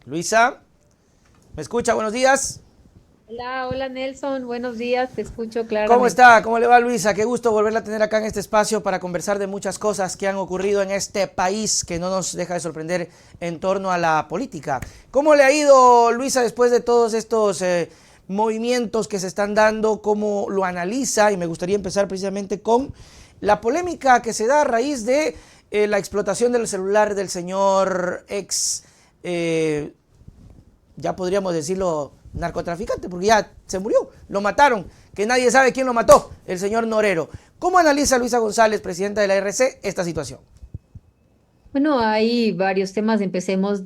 Luisa, ¿me escucha? Buenos días. Hola, hola Nelson, buenos días, te escucho ¿Cómo claramente. está? ¿Cómo le va, Luisa? Qué gusto volverla a tener acá en este espacio para conversar de muchas cosas que han ocurrido en este país que no nos deja de sorprender en torno a la política. ¿Cómo le ha ido, Luisa, después de todos estos movimientos que se están dando? ¿Cómo lo analiza? Y me gustaría empezar precisamente con la polémica que se da a raíz de la explotación del celular del señor ex eh, ya podríamos decirlo, narcotraficante, porque ya se murió, lo mataron, que nadie sabe quién lo mató, el señor Norero. ¿Cómo analiza Luisa González, presidenta de la RC, esta situación? Bueno, hay varios temas, empecemos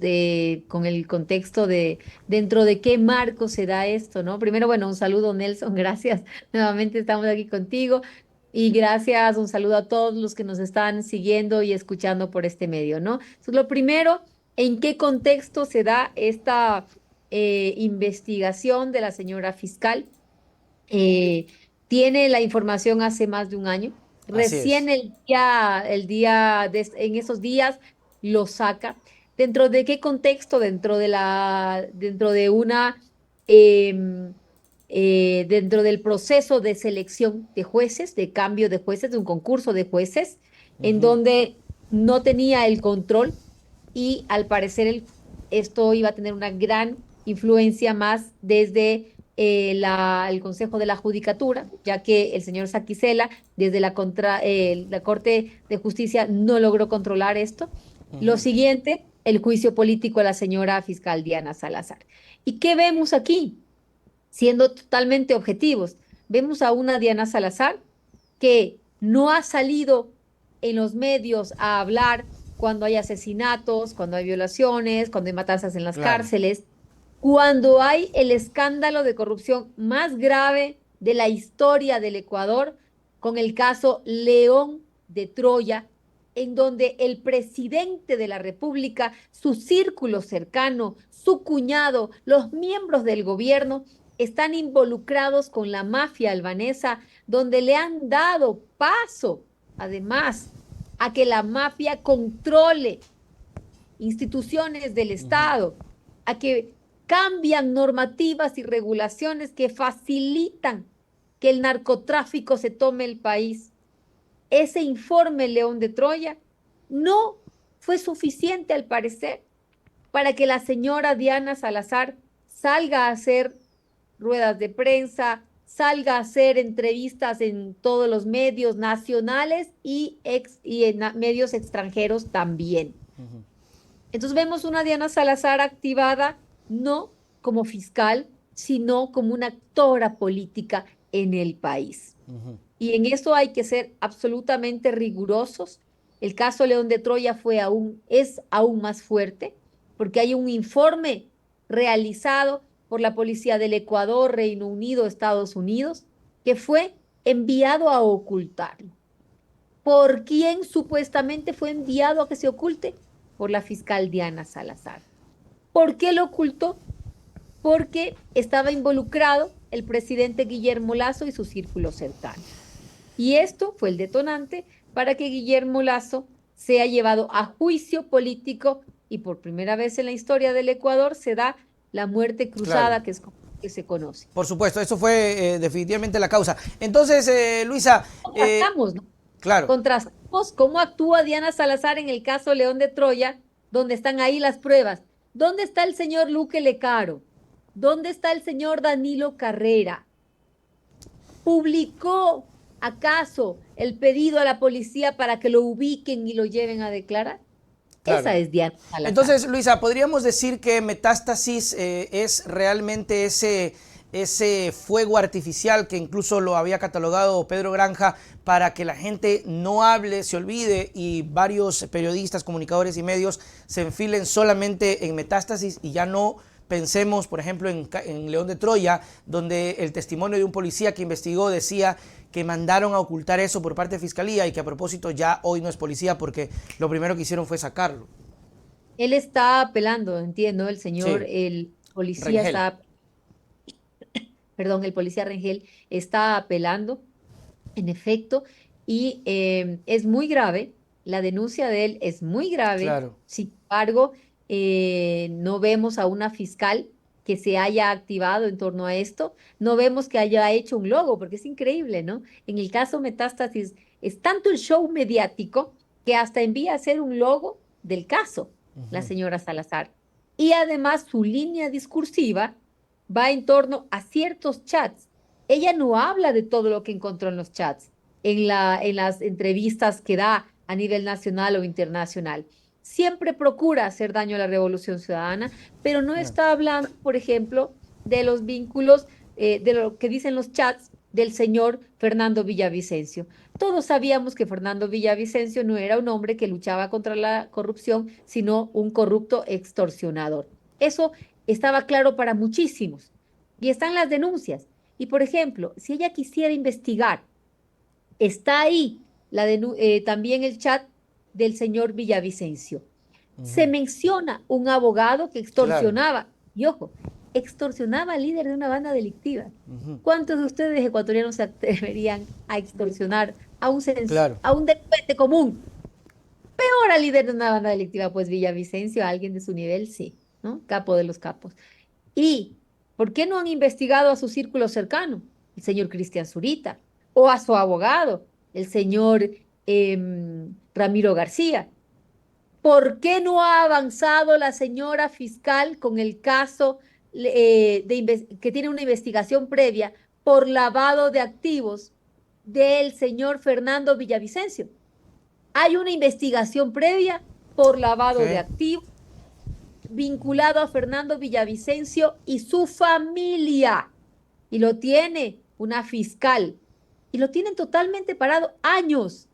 con el contexto de dentro de qué marco se da esto, ¿no? Primero, bueno, un saludo Nelson, gracias, nuevamente estamos aquí contigo y gracias, un saludo a todos los que nos están siguiendo y escuchando por este medio, ¿no? Entonces, lo primero, ¿en qué contexto se da esta investigación de la señora fiscal? eh, Tiene la información hace más de un año. Así Recién es. en esos días lo saca. ¿Dentro de qué contexto? Dentro de em, dentro del proceso de selección de jueces, de cambio de jueces, de un concurso de jueces, Uh en -huh. donde no tenía el control y al parecer esto iba a tener una gran influencia más desde el Consejo de la Judicatura, ya que el señor Saquicela, desde la Corte de Justicia, no logró controlar esto. Uh Lo -huh. siguiente, el juicio político a la señora fiscal Diana Salazar. ¿Y qué vemos aquí? Siendo totalmente objetivos, vemos a una Diana Salazar que no ha salido en los medios a hablar cuando hay asesinatos, cuando hay violaciones, cuando hay matanzas en las Claro. cárceles, cuando hay el escándalo de corrupción más grave de la historia del Ecuador, con el caso León de Troya, en donde el presidente de la República, su círculo cercano, su cuñado, los miembros del gobierno están involucrados con la mafia albanesa, donde le han dado paso, además, a que la mafia controle instituciones del Uh -huh. Estado, a que cambian normativas y regulaciones que facilitan que el narcotráfico se tome el país. Ese informe León de Troya no fue suficiente, al parecer, para que la señora Diana Salazar salga a hacer ruedas de prensa, salga a hacer entrevistas en todos los medios nacionales y en medios extranjeros también. Uh -huh. Entonces vemos una Diana Salazar activada no como fiscal, sino como una actora política en el país. Uh -huh. Y en eso hay que ser absolutamente rigurosos. El caso León de Troya es aún más fuerte porque hay un informe realizado por la Policía del Ecuador, Reino Unido, Estados Unidos, que fue enviado a ocultarlo. ¿Por quién supuestamente fue enviado a que se oculte? Por la fiscal Diana Salazar. ¿Por qué lo ocultó? Porque estaba involucrado el presidente Guillermo Lazo y su círculo cercano. Y esto fue el detonante para que Guillermo Lazo sea llevado a juicio político y por primera vez en la historia del Ecuador se da la muerte Claro. cruzada, que es como que se conoce. Por supuesto, eso fue definitivamente la causa. Entonces, Luisa, Contrastamos, ¿no? claro, Contrastamos cómo actúa Diana Salazar en el caso León de Troya, donde están ahí las pruebas. ¿Dónde está el señor Luque Lecaro? ¿Dónde está el señor Danilo Carrera? ¿Publicó acaso el pedido a la policía para que lo ubiquen y lo lleven a declarar? claro. Esa es Diana Salazar. Entonces, Luisa, ¿podríamos decir que Metástasis es realmente ese fuego artificial que incluso lo había catalogado Pedro Granja para que la gente no hable, se olvide y varios periodistas, comunicadores y medios se enfilen solamente en Metástasis y ya no pensemos, por ejemplo, en León de Troya, donde el testimonio de un policía que investigó decía que mandaron a ocultar eso por parte de Fiscalía y que a propósito ya hoy no es policía porque lo primero que hicieron fue sacarlo? Él está apelando, entiendo, el señor, Sí, el policía Rengel. está, perdón, el policía Rengel está apelando, en efecto, y es muy grave, la denuncia de él es muy grave, Claro. sin embargo, no vemos a una fiscal que se haya activado en torno a esto, no vemos que haya hecho un logo, porque es increíble, ¿no? En el caso Metástasis, es tanto el show mediático que hasta envía a hacer un logo del caso, la señora Salazar. Y además su línea discursiva va en torno a ciertos chats. Ella no habla de todo lo que encontró en los chats, en las entrevistas que da a nivel nacional o internacional. Siempre procura hacer daño a la Revolución Ciudadana, pero no está hablando, por ejemplo, de los vínculos, de lo que dicen los chats del señor Fernando Villavicencio. Todos sabíamos que Fernando Villavicencio no era un hombre que luchaba contra la corrupción, sino un corrupto extorsionador. Eso estaba claro para muchísimos. Y están las denuncias. Y, por ejemplo, si ella quisiera investigar, está ahí también el chat del señor Villavicencio. Se menciona un abogado que extorsionaba, y ojo, extorsionaba al líder de una banda delictiva. ¿Cuántos de ustedes ecuatorianos se atreverían a extorsionar a a un delincuente común? Peor al líder de una banda delictiva, pues Villavicencio, a alguien de su nivel, sí, ¿no? Capo de los capos. ¿Y por qué no han investigado a su círculo cercano, el señor Cristian Zurita, o a su abogado, el señor Ramiro García? ¿Por qué no ha avanzado la señora fiscal con el caso que tiene una investigación previa por lavado de activos del señor Fernando Villavicencio? Hay una investigación previa por lavado de activos vinculado a Fernando Villavicencio y su familia. Y lo tiene una fiscal. Y lo tienen totalmente parado años.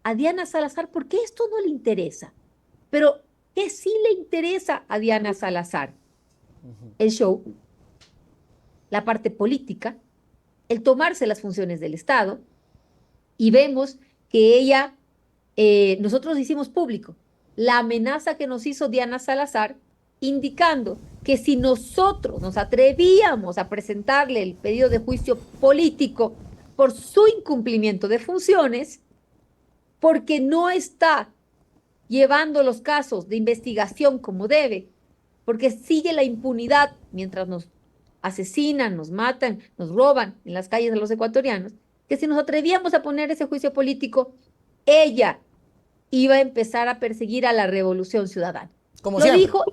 A Diana Salazar, ¿por qué esto no le interesa? Pero, ¿qué sí le interesa a Diana Salazar? El show, la parte política, el tomarse las funciones del Estado. Y vemos que ella, nosotros hicimos público la amenaza que nos hizo Diana Salazar, indicando que si nosotros nos atrevíamos a presentarle el pedido de juicio político por su incumplimiento de funciones, porque no está llevando los casos de investigación como debe, porque sigue la impunidad mientras nos asesinan, nos matan, nos roban en las calles de los ecuatorianos, que si nos atrevíamos a poner ese juicio político, ella iba a empezar a perseguir a la Revolución Ciudadana. Como lo siempre. Dijo,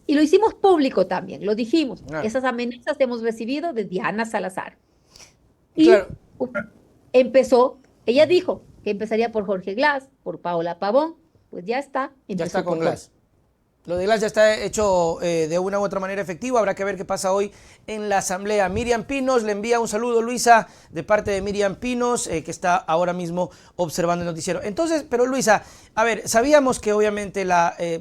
y lo hicimos público también, lo dijimos. Esas amenazas hemos recibido de Diana Salazar. Y empezó, ella dijo que empezaría por Jorge Glass, por Paola Pavón, pues ya está. Ya está con Glass. Lo de Glass ya está hecho de una u otra manera efectivo. Habrá que ver qué pasa hoy en la asamblea. Miriam Pinos le envía un saludo, Luisa, de parte de Miriam Pinos, que está ahora mismo observando el noticiero. Entonces, pero Luisa, a ver, sabíamos que obviamente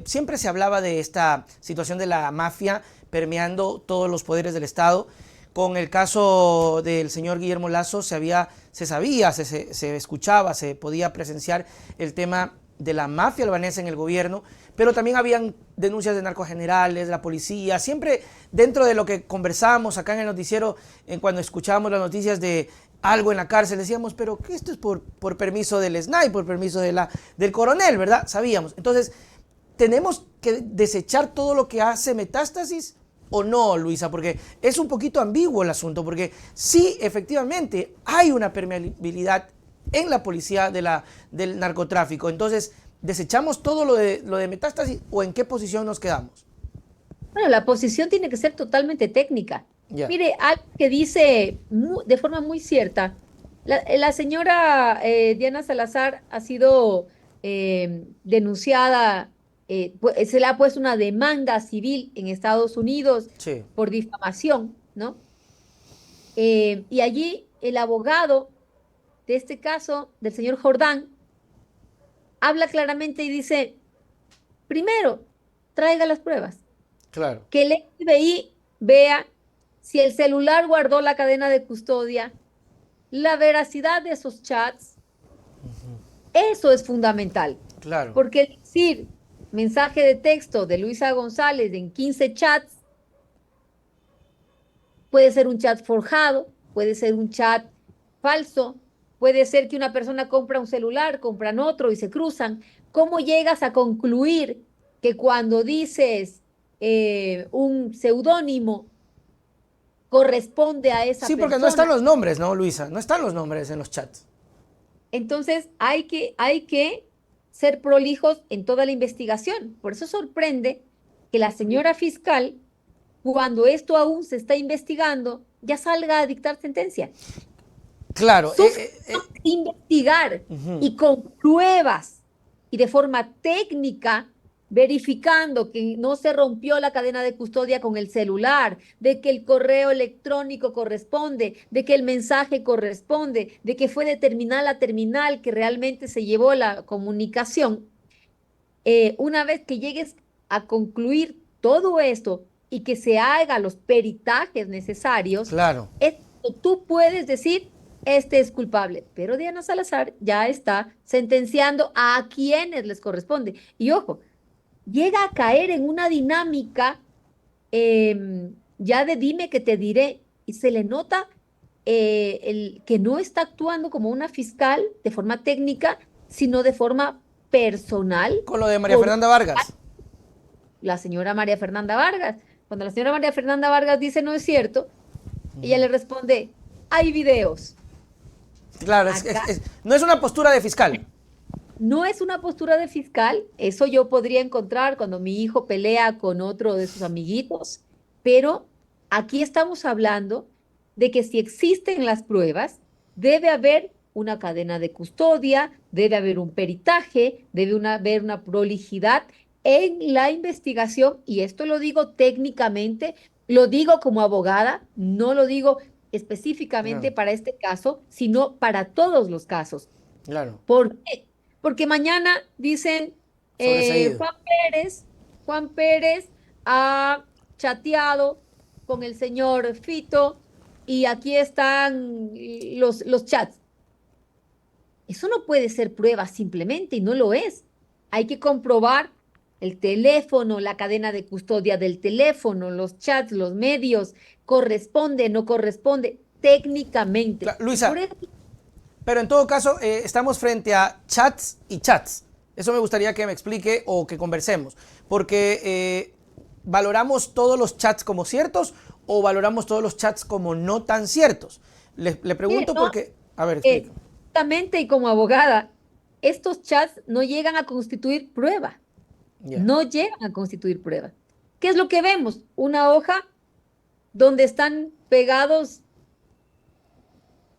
siempre se hablaba de esta situación de la mafia permeando todos los poderes del Estado. Con el caso del señor Guillermo Lasso se sabía, se escuchaba, se podía presenciar el tema de la mafia albanesa en el gobierno, pero también habían denuncias de narcogenerales, de la policía, siempre dentro de lo que conversábamos acá en el noticiero, cuando escuchábamos las noticias de algo en la cárcel, decíamos, pero que esto es por permiso del SNAI, por permiso del coronel, ¿verdad? Sabíamos. Entonces, ¿tenemos que desechar todo lo que hace Metástasis o no, Luisa? Porque es un poquito ambiguo el asunto, porque sí, efectivamente, hay una permeabilidad en la policía del narcotráfico. Entonces, ¿desechamos todo lo de Metástasis o en qué posición nos quedamos? Bueno, la posición tiene que ser totalmente técnica. Mire, algo que dice de forma muy cierta, la señora Diana Salazar ha sido denunciada, se le ha puesto una demanda civil en Estados Unidos por difamación, ¿no? Y allí el abogado de este caso, del señor Jordán, habla claramente y dice, primero, traiga las pruebas. Claro. Que el FBI vea si el celular guardó la cadena de custodia, la veracidad de esos chats. Eso es fundamental. Claro. Porque decir mensaje de texto de Luisa González en 15 chats puede ser un chat forjado, puede ser un chat falso, puede ser que una persona compra un celular, compran otro y se cruzan. ¿Cómo llegas a concluir que cuando dices un seudónimo corresponde a esa Sí, porque no persona. están los nombres, ¿no, Luisa? No están los nombres en los chats. Entonces hay que ser prolijos en toda la investigación. Por eso sorprende que la señora fiscal, cuando esto aún se está investigando, ya salga a dictar sentencia. Claro. Sus investigar Ujú. y con pruebas y de forma técnica, verificando que no se rompió la cadena de custodia con el celular, de que el correo electrónico corresponde, de que el mensaje corresponde, de que fue de terminal a terminal que realmente se llevó la comunicación. Una vez que llegues a concluir todo esto y que se haga los peritajes necesarios, Claro. tú puedes decir, este es culpable, pero Diana Salazar ya está sentenciando a quienes les corresponde. Y ojo, llega a caer en una dinámica ya de dime que te diré, y se le nota que no está actuando como una fiscal de forma técnica, sino de forma personal Con lo de María por Fernanda Vargas. la señora María Fernanda Vargas. Cuando la señora María Fernanda Vargas dice no es cierto, ella le responde, hay videos. Claro, Acá no es una postura de fiscal. no es una postura de fiscal, eso yo podría encontrar cuando mi hijo pelea con otro de sus amiguitos, pero aquí estamos hablando de que si existen las pruebas, debe haber una cadena de custodia, debe haber un peritaje, haber una prolijidad en la investigación, y esto lo digo técnicamente, lo digo como abogada, no lo digo específicamente Claro, para este caso, sino para todos los casos. claro. ¿Por qué? Porque mañana dicen, Sobreseído. Juan Pérez ha chateado con el señor Fito y aquí están los chats. Eso no puede ser prueba simplemente y no lo es. Hay que comprobar el teléfono, la cadena de custodia del teléfono, los chats, los medios, corresponde, no corresponde técnicamente. Y por Luisa, eso pero en todo caso, estamos frente a chats y chats. Eso me gustaría que me explique o que conversemos. Porque valoramos todos los chats como ciertos o valoramos todos los chats como no tan ciertos. Le mire, pregunto no, porque... A ver, explica. justamente y como abogada, estos chats no llegan a constituir prueba, Ya. no llegan a constituir prueba. ¿Qué es lo que vemos? Una hoja donde están pegados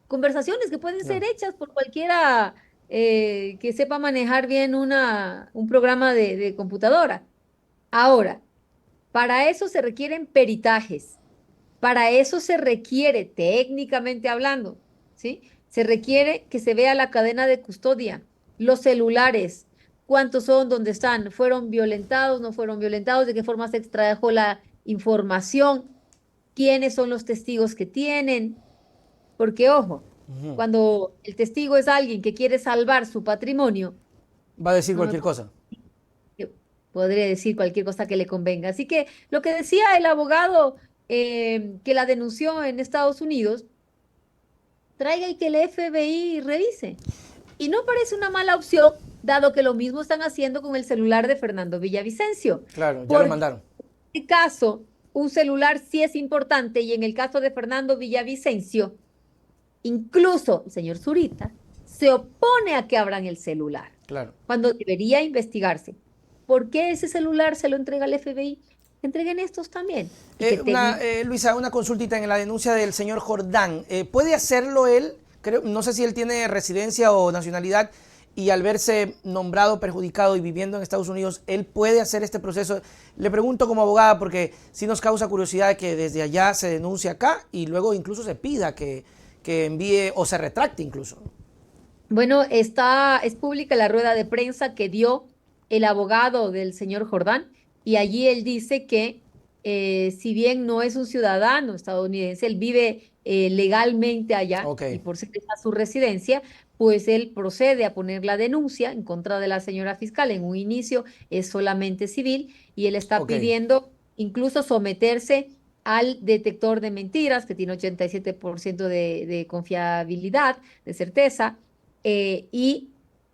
conversaciones que pueden ser Claro. hechas por cualquiera que sepa manejar bien un programa de computadora. Ahora, para eso se requieren peritajes. Para eso se requiere, técnicamente hablando, ¿sí? Se requiere que se vea la cadena de custodia, los celulares, cuántos son, dónde están, fueron violentados, no fueron violentados, de qué forma se extrajo la información, quiénes son los testigos que tienen, porque ojo, Ujú. cuando el testigo es alguien que quiere salvar su patrimonio, Va a decir no me cualquier cosa. yo podré decir cualquier cosa que le convenga. Así que lo que decía el abogado que la denunció en Estados Unidos, traiga y que el FBI revise. Y no parece una mala opción, dado que lo mismo están haciendo con el celular de Fernando Villavicencio. Claro, ya lo Porque mandaron. en este caso, un celular sí es importante y en el caso de Fernando Villavicencio, incluso el señor Zurita se opone a que abran el celular, Claro. cuando debería investigarse. ¿Por qué ese celular se lo entrega al FBI? Entreguen estos también. Y que Luisa, una consultita en la denuncia del señor Jordán. ¿Puede hacerlo él? Creo, no sé si él tiene residencia o nacionalidad y al verse nombrado, perjudicado y viviendo en Estados Unidos, él puede hacer este proceso. Le pregunto como abogada porque sí nos causa curiosidad que desde allá se denuncie acá y luego incluso se pida que envíe o se retracte incluso. Bueno, es pública la rueda de prensa que dio el abogado del señor Jordán y allí él dice que si bien no es un ciudadano estadounidense, él vive legalmente allá Ok, y por ser esa su residencia, pues él procede a poner la denuncia en contra de la señora fiscal. En un inicio es solamente civil y él está ok, pidiendo incluso someterse al detector de mentiras, que tiene 87% de confiabilidad, de certeza y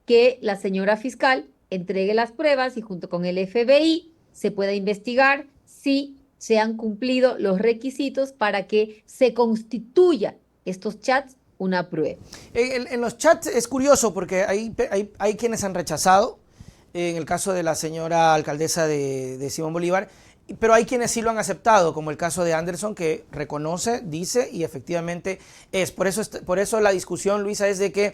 que la señora fiscal entregue las pruebas y junto con el FBI se pueda investigar si se han cumplido los requisitos para que se constituya estos chats una prueba. En los chats es curioso porque hay quienes han rechazado, en el caso de la señora alcaldesa de Simón Bolívar, pero hay quienes sí lo han aceptado, como el caso de Anderson, que reconoce, dice y efectivamente es. Por eso la discusión, Luisa, es de que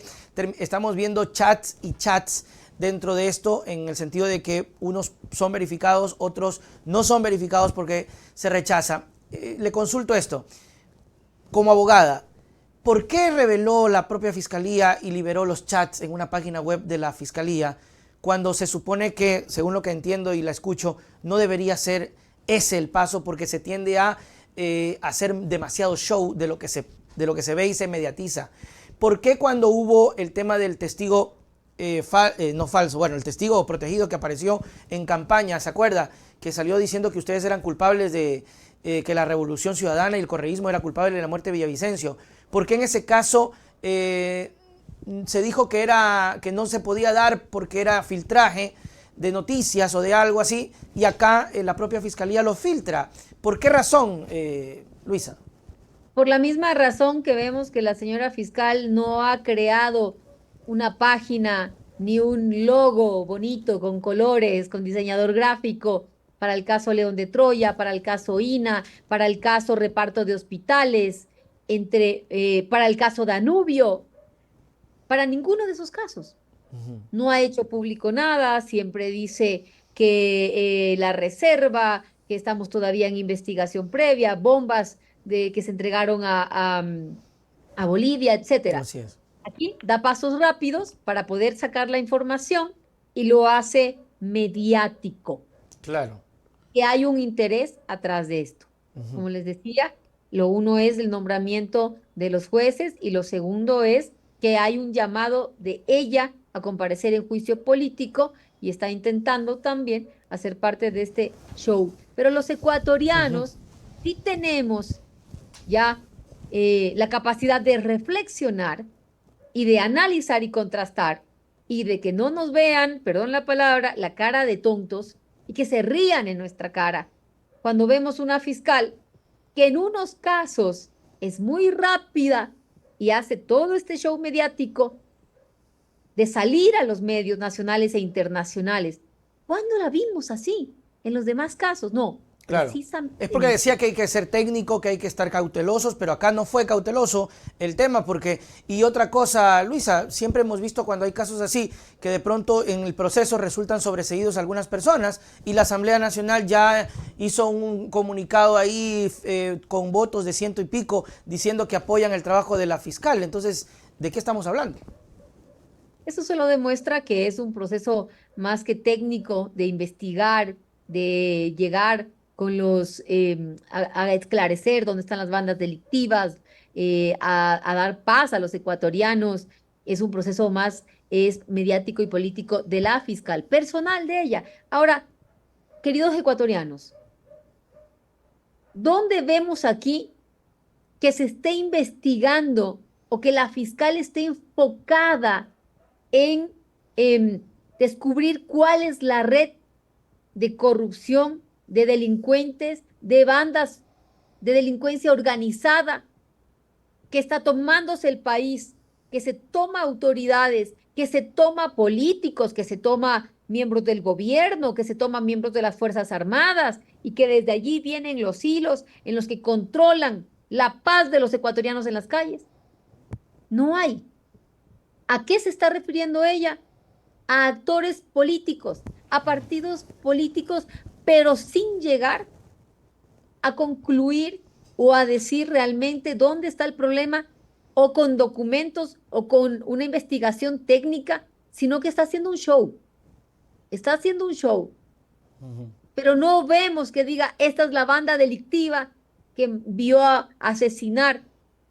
estamos viendo chats y chats dentro de esto, en el sentido de que unos son verificados, otros no son verificados porque se rechaza. Le consulto esto, como abogada, ¿por qué reveló la propia Fiscalía y liberó los chats en una página web de la Fiscalía cuando se supone que, según lo que entiendo y la escucho, no debería ser ese el paso porque se tiende a hacer demasiado show de lo que se ve y se mediatiza? ¿Por qué cuando hubo el tema del testigo no falso, bueno, el testigo protegido que apareció en campaña, ¿se acuerda? Que salió diciendo que ustedes eran culpables de que la Revolución Ciudadana y el correísmo era culpable de la muerte de Villavicencio. ¿Por qué en ese caso se dijo que no se podía dar porque era filtraje de noticias o de algo así, y acá la propia Fiscalía lo filtra? ¿Por qué razón, Luisa? Por la misma razón que vemos que la señora fiscal no ha creado una página ni un logo bonito con colores, con diseñador gráfico para el caso León de Troya, para el caso INA, para el caso reparto de hospitales, para el caso Danubio, para ninguno de esos casos. No ha hecho público nada, siempre dice que la reserva, que estamos todavía en investigación previa, bombas que se entregaron a Bolivia, etcétera. Así es. Aquí da pasos rápidos para poder sacar la información y lo hace mediático. Claro. Que hay un interés atrás de esto. Como les decía, lo uno es el nombramiento de los jueces y lo segundo es que hay un llamado de ella a comparecer en juicio político y está intentando también hacer parte de este show. Pero los ecuatorianos sí tenemos ya la capacidad de reflexionar y de analizar y contrastar y de que no nos vean, perdón la palabra, la cara de tontos y que se rían en nuestra cara cuando vemos una fiscal que en unos casos es muy rápida y hace todo este show mediático de salir a los medios nacionales e internacionales. ¿Cuándo la vimos así? En los demás casos, no. Claro. Es porque decía que hay que ser técnico, que hay que estar cautelosos, pero acá no fue cauteloso el tema porque... Y otra cosa, Luisa, siempre hemos visto cuando hay casos así, que de pronto en el proceso resultan sobreseídos algunas personas y la Asamblea Nacional ya hizo un comunicado ahí con votos de 100 y pico diciendo que apoyan el trabajo de la fiscal. Entonces, ¿de qué estamos hablando? Eso solo demuestra que es un proceso más que técnico de investigar, de llegar con a esclarecer dónde están las bandas delictivas, a dar paz a los ecuatorianos. Es un proceso más mediático y político de la fiscal, personal de ella. Ahora, queridos ecuatorianos, ¿dónde vemos aquí que se esté investigando o que la fiscal esté enfocada en descubrir cuál es la red de corrupción, de delincuentes, de bandas de delincuencia organizada que está tomándose el país, que se toma autoridades, que se toma políticos, que se toma miembros del gobierno, que se toma miembros de las Fuerzas Armadas y que desde allí vienen los hilos en los que controlan la paz de los ecuatorianos en las calles? No hay. ¿A qué se está refiriendo ella? A actores políticos, a partidos políticos, pero sin llegar a concluir o a decir realmente dónde está el problema, o con documentos o con una investigación técnica, sino que está haciendo un show. Está haciendo un show. Pero no vemos que diga, esta es la banda delictiva que vio a asesinar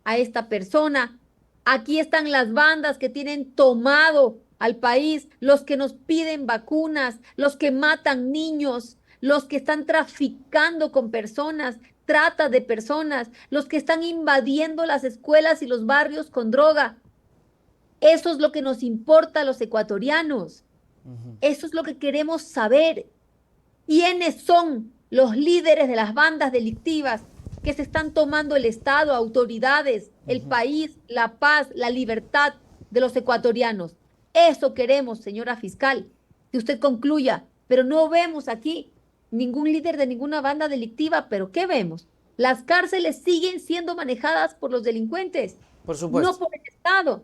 a esta persona. Aquí están las bandas que tienen tomado al país, los que nos piden vacunas, los que matan niños, los que están traficando con personas, trata de personas, los que están invadiendo las escuelas y los barrios con droga. Eso es lo que nos importa a los ecuatorianos. Eso es lo que queremos saber. ¿Quiénes son los líderes de las bandas delictivas que se están tomando el Estado, autoridades, el país, la paz, la libertad de los ecuatorianos? Eso queremos, señora fiscal, que usted concluya, pero no vemos aquí ningún líder de ninguna banda delictiva, pero ¿qué vemos? Las cárceles siguen siendo manejadas por los delincuentes, Por no supuesto. por el Estado.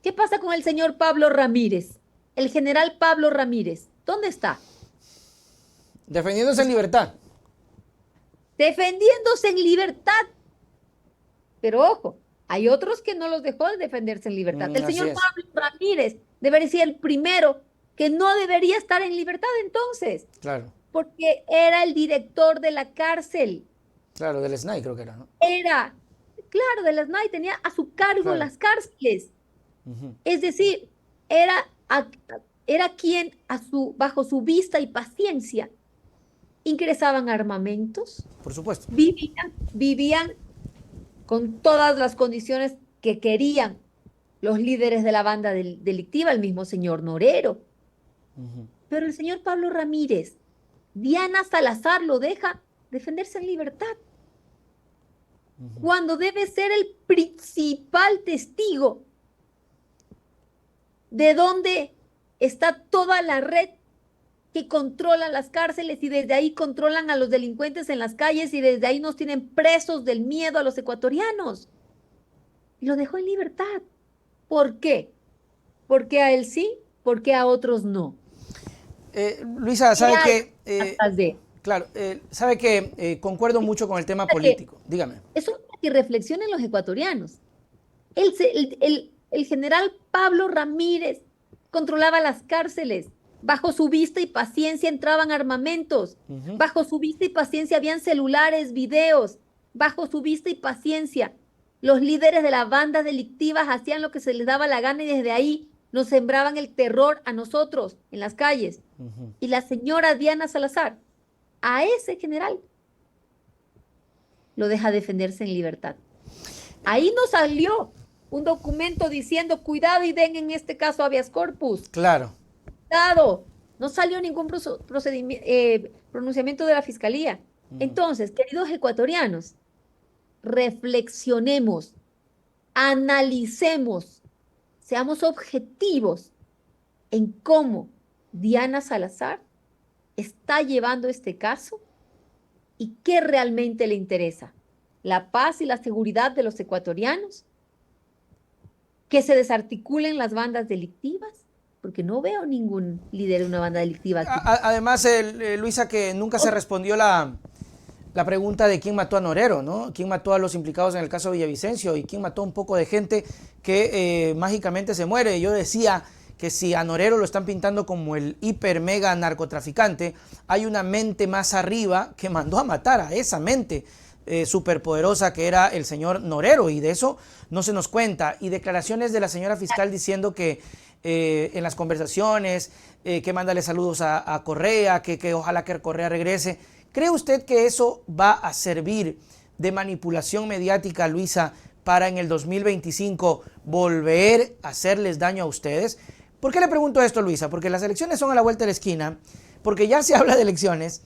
¿Qué pasa con el señor Pablo Ramírez? El general Pablo Ramírez, ¿dónde está? Defendiéndose en libertad. Defendiéndose en libertad. Pero ojo, hay otros que no los dejó de defenderse en libertad. El Así señor es. Pablo Ramírez debería ser el primero que no debería estar en libertad entonces, Claro. porque era el director de la cárcel. Claro, del SNAI creo que era, ¿no? Era, claro, de las NAI, tenía a su cargo Claro. las cárceles. Es decir, era, era quien bajo su vista y paciencia ingresaban armamentos, Por supuesto. vivían con todas las condiciones que querían los líderes de la banda delictiva, el mismo señor Norero. Pero el señor Pablo Ramírez, Diana Salazar lo deja defenderse en libertad, cuando debe ser el principal testigo de dónde está toda la red que controlan las cárceles y desde ahí controlan a los delincuentes en las calles y desde ahí nos tienen presos del miedo a los ecuatorianos. Y lo dejó en libertad. ¿Por qué? ¿Por qué a él sí? ¿Por qué a otros no? Luisa, sabe que, De. claro, sabe que concuerdo mucho con el tema político. Dígame. Eso es para que reflexionen los ecuatorianos. El general Pablo Ramírez controlaba las cárceles. Bajo su vista y paciencia entraban armamentos. Bajo su vista y paciencia habían celulares, videos. Bajo su vista y paciencia, los líderes de las bandas delictivas hacían lo que se les daba la gana y desde ahí nos sembraban el terror a nosotros en las calles. Y la señora Diana Salazar, a ese general, lo deja defenderse en libertad. Ahí nos salió un documento diciendo, cuidado y den en este caso habeas corpus. Claro. Cuidado. No salió ningún pronunciamiento de la fiscalía. Entonces, queridos ecuatorianos, reflexionemos, analicemos, seamos objetivos en cómo Diana Salazar está llevando este caso y qué realmente le interesa. La paz y la seguridad de los ecuatorianos, que se desarticulen las bandas delictivas, porque no veo ningún líder de una banda delictiva aquí. Además, Luisa, que nunca se respondió la pregunta de quién mató a Norero, ¿no? ¿Quién mató a los implicados en el caso Villavicencio? ¿Y quién mató a un poco de gente que mágicamente se muere? Yo decía que si a Norero lo están pintando como el hiper mega narcotraficante, hay una mente más arriba que mandó a matar a esa mente superpoderosa que era el señor Norero, y de eso no se nos cuenta. Y declaraciones de la señora fiscal diciendo que en las conversaciones, que mándale saludos a Correa, que ojalá que Correa regrese. ¿Cree usted que eso va a servir de manipulación mediática, Luisa, para en el 2025 volver a hacerles daño a ustedes? ¿Por qué le pregunto esto, Luisa? Porque las elecciones son a la vuelta de la esquina, porque ya se habla de elecciones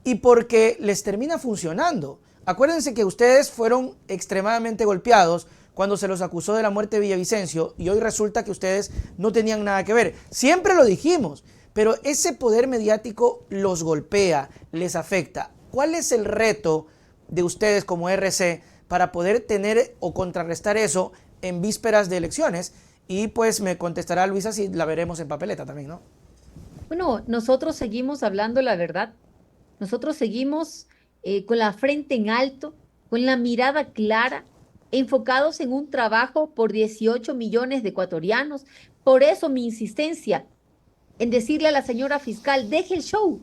y porque les termina funcionando. Acuérdense que ustedes fueron extremadamente golpeados cuando se los acusó de la muerte de Villavicencio y hoy resulta que ustedes no tenían nada que ver. Siempre lo dijimos, pero ese poder mediático los golpea, les afecta. ¿Cuál es el reto de ustedes como RC para poder tener o contrarrestar eso en vísperas de elecciones? Y pues me contestará Luisa si la veremos en papeleta también, ¿no? Bueno, nosotros seguimos hablando la verdad. Nosotros seguimos con la frente en alto, con la mirada clara, enfocados en un trabajo por 18 millones de ecuatorianos. Por eso mi insistencia en decirle a la señora fiscal, deje el show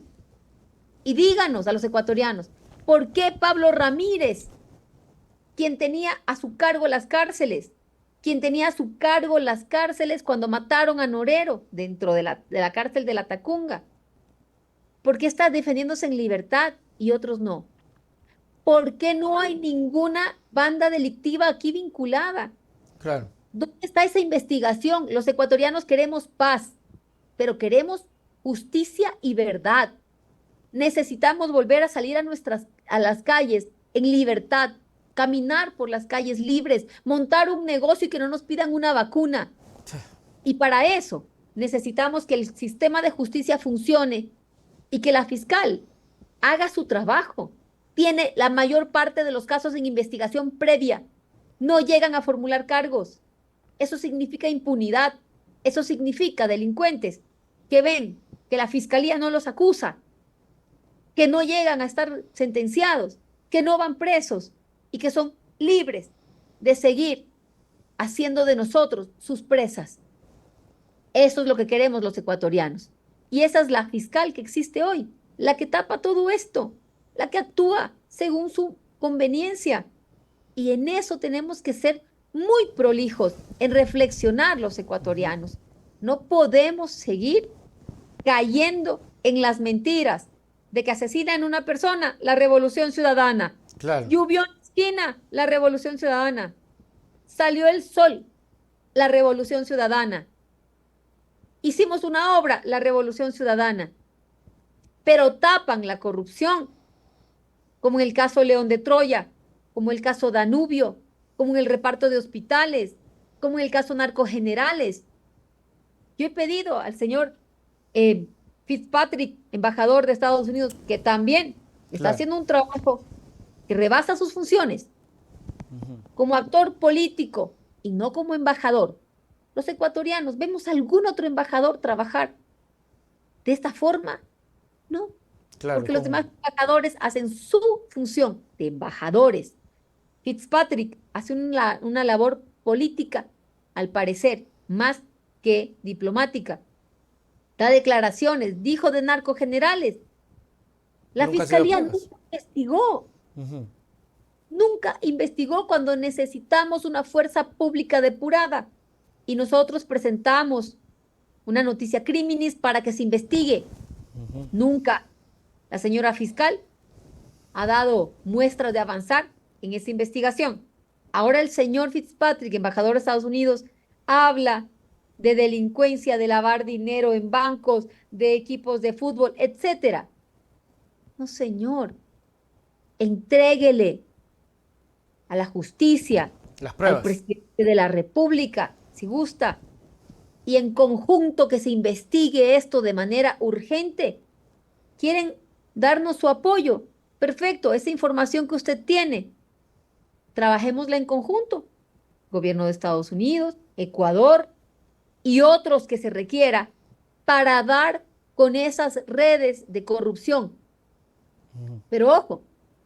y díganos a los ecuatorianos, ¿por qué Pablo Ramírez, quien tenía a su cargo las cárceles, quien tenía a su cargo las cárceles cuando mataron a Norero dentro de la cárcel de la Tacunga, por qué está defendiéndose en libertad y otros no? ¿Por qué no hay ninguna banda delictiva aquí vinculada? Claro. ¿Dónde está esa investigación? Los ecuatorianos queremos paz, pero queremos justicia y verdad. Necesitamos volver a salir a las calles en libertad, caminar por las calles libres, montar un negocio y que no nos pidan una vacuna. Y para eso necesitamos que el sistema de justicia funcione y que la fiscal haga su trabajo. Tiene la mayor parte de los casos en investigación previa. No llegan a formular cargos. Eso significa impunidad. Eso significa delincuentes que ven que la fiscalía no los acusa, que no llegan a estar sentenciados, que no van presos y que son libres de seguir haciendo de nosotros sus presas. Eso es lo que queremos los ecuatorianos. Y esa es la fiscal que existe hoy, la que tapa todo esto, la que actúa según su conveniencia. Y en eso tenemos que ser muy prolijos, en reflexionar los ecuatorianos. No podemos seguir cayendo en las mentiras de que asesinan a una persona, la revolución ciudadana. Claro. Llovió en la esquina, la revolución ciudadana. Salió el sol, la revolución ciudadana. Hicimos una obra, la revolución ciudadana. Pero tapan la corrupción, como en el caso León de Troya, como el caso Danubio, como en el reparto de hospitales, como en el caso narcogenerales. Yo he pedido al señor Fitzpatrick, embajador de Estados Unidos, que también está haciendo un trabajo que rebasa sus funciones como actor político y no como embajador. Los ecuatorianos, ¿vemos algún otro embajador trabajar de esta forma? No, porque los demás embajadores hacen su función de embajadores. Fitzpatrick hace una labor política, al parecer, más que diplomática. Da declaraciones, dijo de narcogenerales. La fiscalía nunca investigó. Nunca investigó cuando necesitamos una fuerza pública depurada. Y nosotros presentamos una noticia criminis para que se investigue. Nunca. La señora fiscal ha dado muestras de avanzar en esa investigación. Ahora el señor Fitzpatrick, embajador de Estados Unidos, habla de delincuencia, de lavar dinero en bancos, de equipos de fútbol, etcétera. No, señor. Entréguele a la justicia, las pruebas, al presidente de la República, si gusta, y en conjunto que se investigue esto de manera urgente. ¿Quieren darnos su apoyo? Perfecto, esa información que usted tiene, trabajémosla en conjunto. Gobierno de Estados Unidos, Ecuador y otros que se requiera para dar con esas redes de corrupción. Pero ojo,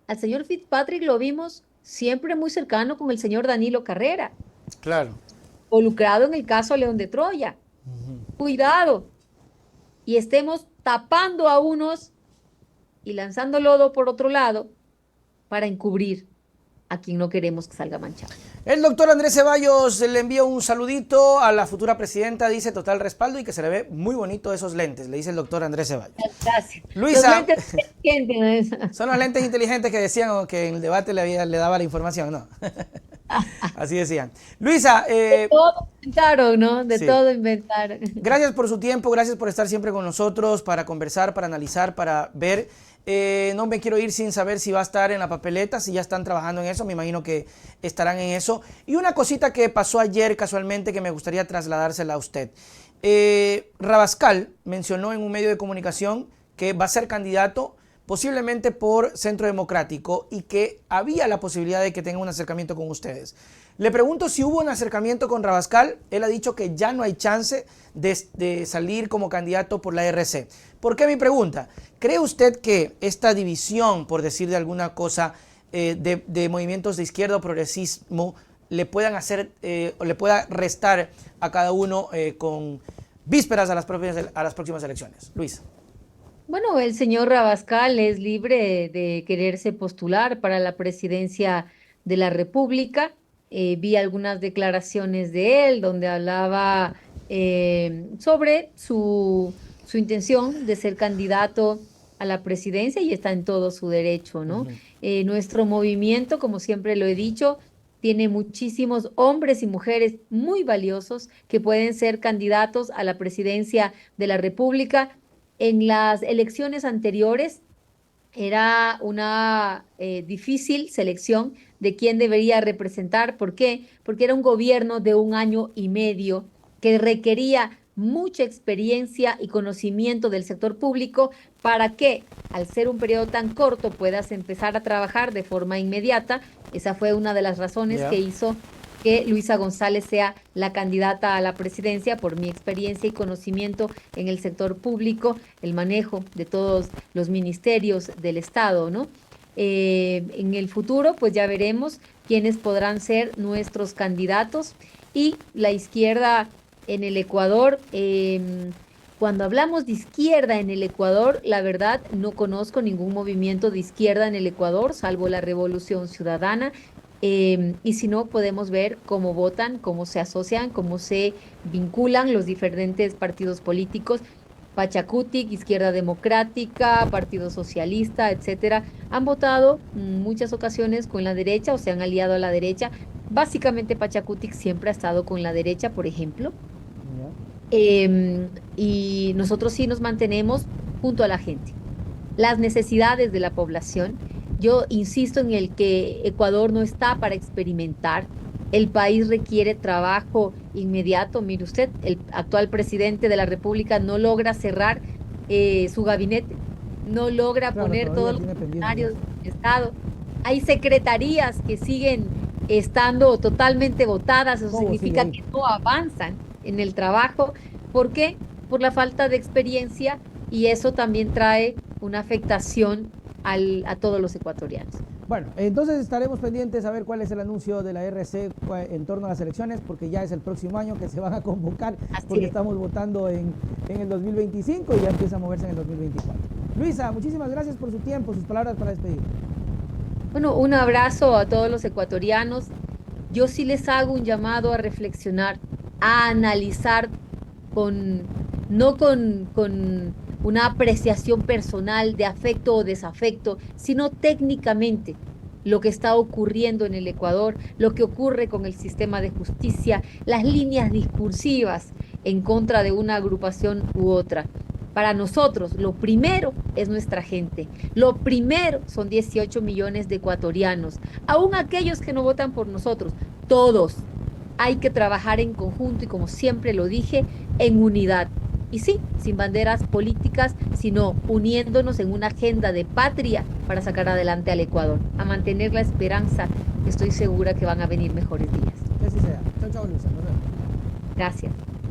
al señor Fitzpatrick lo vimos siempre muy cercano con el señor Danilo Carrera. Claro. Involucrado en el caso León de Troya. Cuidado. Y estemos tapando a unos y lanzando lodo por otro lado para encubrir a quien no queremos que salga manchado. El doctor Andrés Ceballos le envía un saludito a la futura presidenta, dice total respaldo y que se le ve muy bonito esos lentes, le dice el doctor Andrés Ceballos. Gracias. Luisa, los lentes inteligentes. Son los lentes inteligentes que decían que en el debate le daba la información, ¿no? Así decían. Luisa. De todo inventaron, ¿no? De sí. todo inventaron. Gracias por su tiempo, gracias por estar siempre con nosotros para conversar, para analizar, para ver. No me quiero ir sin saber si va a estar en la papeleta, si ya están trabajando en eso, me imagino que estarán en eso. Y una cosita que pasó ayer casualmente que me gustaría trasladársela a usted. Rabascal mencionó en un medio de comunicación que va a ser candidato posiblemente por Centro Democrático y que había la posibilidad de que tenga un acercamiento con ustedes. Le pregunto si hubo un acercamiento con Rabascal. Él ha dicho que ya no hay chance de salir como candidato por la RC. ¿Por qué mi pregunta? ¿Cree usted que esta división, por decir de alguna cosa, de movimientos de izquierda o progresismo le puedan hacer o le pueda restar a cada uno con vísperas a las próximas elecciones? Luis. Bueno, el señor Rabascal es libre de quererse postular para la presidencia de la República. Vi algunas declaraciones de él donde hablaba sobre su intención de ser candidato a la presidencia y está en todo su derecho, ¿no? Nuestro movimiento, como siempre lo he dicho, tiene muchísimos hombres y mujeres muy valiosos que pueden ser candidatos a la presidencia de la República. En las elecciones anteriores era una difícil selección de quién debería representar. ¿Por qué? Porque era un gobierno de 1 año y medio que requería mucha experiencia y conocimiento del sector público para que, al ser un periodo tan corto, puedas empezar a trabajar de forma inmediata. Esa fue una de las razones que hizo que Luisa González sea la candidata a la presidencia por mi experiencia y conocimiento en el sector público, el manejo de todos los ministerios del Estado, ¿no? En el futuro, pues ya veremos quiénes podrán ser nuestros candidatos y la izquierda en el Ecuador. Cuando hablamos de izquierda en el Ecuador, la verdad no conozco ningún movimiento de izquierda en el Ecuador, salvo la Revolución Ciudadana. Y si no, podemos ver cómo votan, cómo se asocian, cómo se vinculan los diferentes partidos políticos. Pachacutic, Izquierda Democrática, Partido Socialista, etcétera, han votado muchas ocasiones con la derecha o se han aliado a la derecha. Básicamente Pachacutic siempre ha estado con la derecha, por ejemplo. Y nosotros sí nos mantenemos junto a la gente. Las necesidades de la población. Yo insisto en el que Ecuador no está para experimentar. El país requiere trabajo inmediato. Mire usted, el actual presidente de la República no logra cerrar su gabinete, no logra poner todos los funcionarios del Estado. Hay secretarías que siguen estando totalmente votadas, eso significa que no avanzan en el trabajo. ¿Por qué? Por la falta de experiencia, y eso también trae una afectación a todos los ecuatorianos. Bueno, entonces estaremos pendientes a ver cuál es el anuncio de la RC en torno a las elecciones, porque ya es el próximo año que se van a convocar, porque estamos votando en el 2025 y ya empieza a moverse en el 2024. Luisa, muchísimas gracias por su tiempo, sus palabras para despedir. Bueno, un abrazo a todos los ecuatorianos. Yo sí les hago un llamado a reflexionar, a analizar no con una apreciación personal de afecto o desafecto, sino técnicamente lo que está ocurriendo en el Ecuador, lo que ocurre con el sistema de justicia, las líneas discursivas en contra de una agrupación u otra. Para nosotros, lo primero es nuestra gente. Lo primero son 18 millones de ecuatorianos, aún aquellos que no votan por nosotros, todos. Hay que trabajar en conjunto y, como siempre lo dije, en unidad. Y sí, sin banderas políticas, sino uniéndonos en una agenda de patria para sacar adelante al Ecuador, a mantener la esperanza. Estoy segura que van a venir mejores días. Que así sea. Chao, chao, Luisa. Nos vemos. Gracias.